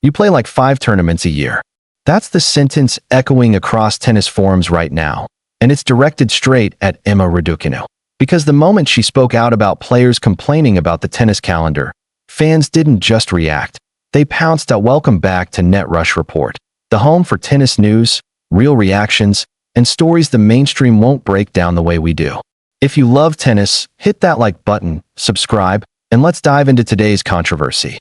You play like 5 tournaments a year. That's the sentence echoing across tennis forums right now, and it's directed straight at Emma Raducanu. Because the moment she spoke out about players complaining about the tennis calendar, fans didn't just react. They pounced at Welcome Back to Net Rush Report, the home for tennis news, real reactions, and stories the mainstream won't break down the way we do. If you love tennis, hit that like button, subscribe, and let's dive into today's controversy.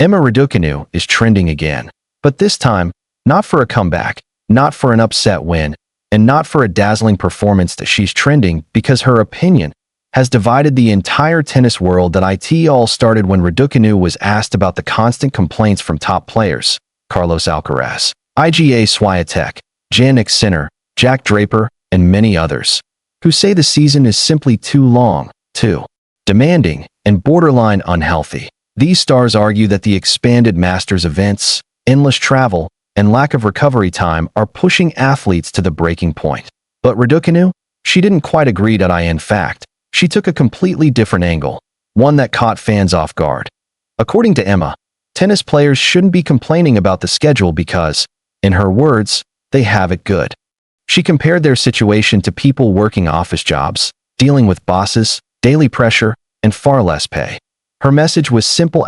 Emma Raducanu is trending again, but this time, not for a comeback, not for an upset win, and not for a dazzling performance. That she's trending because her opinion has divided the entire tennis world. That it all started when Raducanu was asked about the constant complaints from top players, Carlos Alcaraz, Iga Swiatek, Jannik Sinner, Jack Draper, and many others, who say the season is simply too long, too demanding, and borderline unhealthy. These stars argue that the expanded Masters events, endless travel, and lack of recovery time are pushing athletes to the breaking point. But Raducanu, she didn't quite agree. In fact, she took a completely different angle, one that caught fans off guard. According to Emma, tennis players shouldn't be complaining about the schedule because, in her words, they have it good. She compared their situation to people working office jobs, dealing with bosses, daily pressure, and far less pay. Her message was simple: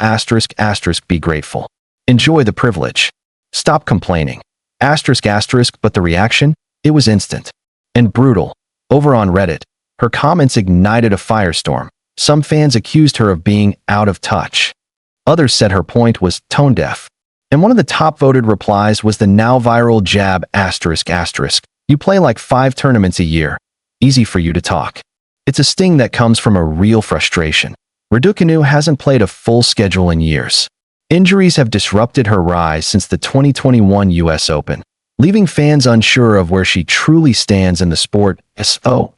be grateful. Enjoy the privilege. Stop complaining. But the reaction? It was instant and brutal. Over on Reddit, her comments ignited a firestorm. Some fans accused her of being out of touch. Others said her point was tone deaf. And one of the top voted replies was the now viral jab: you play like 5 tournaments a year. Easy for you to talk. It's a sting that comes from a real frustration. Raducanu hasn't played a full schedule in years. Injuries have disrupted her rise since the 2021 US Open, leaving fans unsure of where she truly stands in the sport.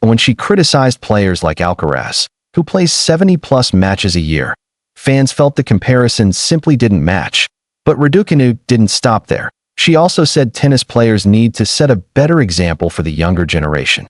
When she criticized players like Alcaraz, who plays 70-plus matches a year, fans felt the comparison simply didn't match. But Raducanu didn't stop there. She also said tennis players need to set a better example for the younger generation.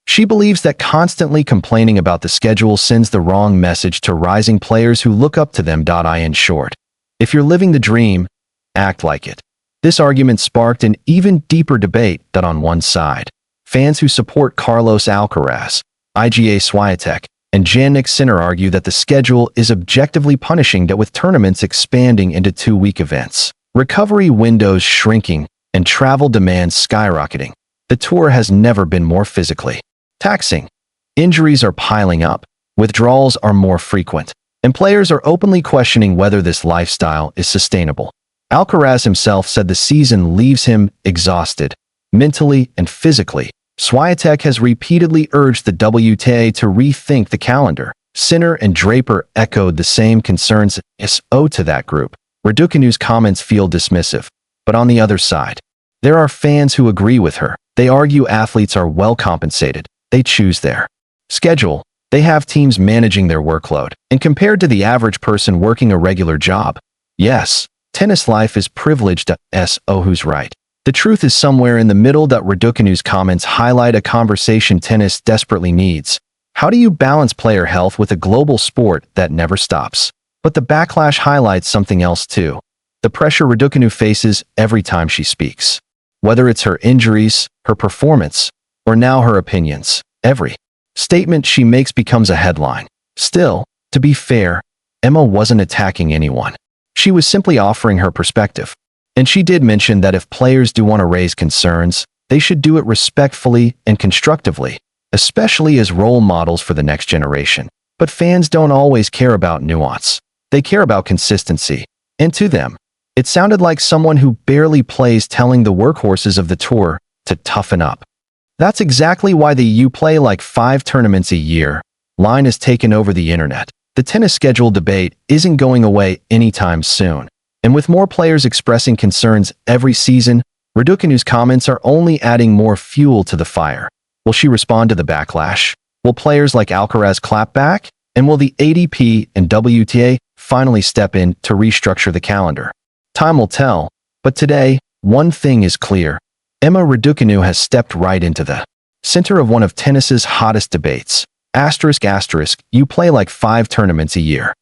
She believes that constantly complaining about the schedule sends the wrong message to rising players who look up to them. In short, if you're living the dream, act like it. This argument sparked an even deeper debate. On one side, fans who support Carlos Alcaraz, Iga Swiatek, and Jannik Sinner argue that the schedule is objectively punishing, with tournaments expanding into 2-week events, recovery windows shrinking, and travel demands skyrocketing. The tour has never been more physically taxing. Injuries are piling up, withdrawals are more frequent, and players are openly questioning whether this lifestyle is sustainable. Alcaraz himself said the season leaves him exhausted, mentally and physically. Swiatek has repeatedly urged the WTA to rethink the calendar. Sinner and Draper echoed the same concerns. To that group, Raducanu's comments feel dismissive. But on the other side, there are fans who agree with her. They argue athletes are well compensated. They choose their schedule. They have teams managing their workload. And compared to the average person working a regular job, yes, tennis life is privileged. Who's right? The truth is somewhere in the middle. Raducanu's comments highlight a conversation tennis desperately needs. How do you balance player health with a global sport that never stops? But the backlash highlights something else too. The pressure Raducanu faces every time she speaks. Whether it's her injuries, her performance, or now her opinions, every statement she makes becomes a headline. Still, to be fair, Emma wasn't attacking anyone. She was simply offering her perspective. And she did mention that if players do want to raise concerns, they should do it respectfully and constructively, especially as role models for the next generation. But fans don't always care about nuance. They care about consistency. And to them, it sounded like someone who barely plays telling the workhorses of the tour to toughen up. That's exactly why the "you play like 5 tournaments a year" line has taken over the internet. The tennis schedule debate isn't going away anytime soon. And with more players expressing concerns every season, Raducanu's comments are only adding more fuel to the fire. Will she respond to the backlash? Will players like Alcaraz clap back? And will the ATP and WTA finally step in to restructure the calendar? Time will tell, but today, one thing is clear. Emma Raducanu has stepped right into the center of one of tennis's hottest debates. You play like 5 tournaments a year.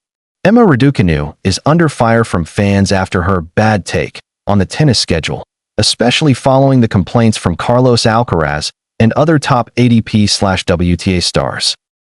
Emma Raducanu is under fire from fans after her bad take on the tennis schedule, especially following the complaints from Carlos Alcaraz and other top ATP/WTA stars.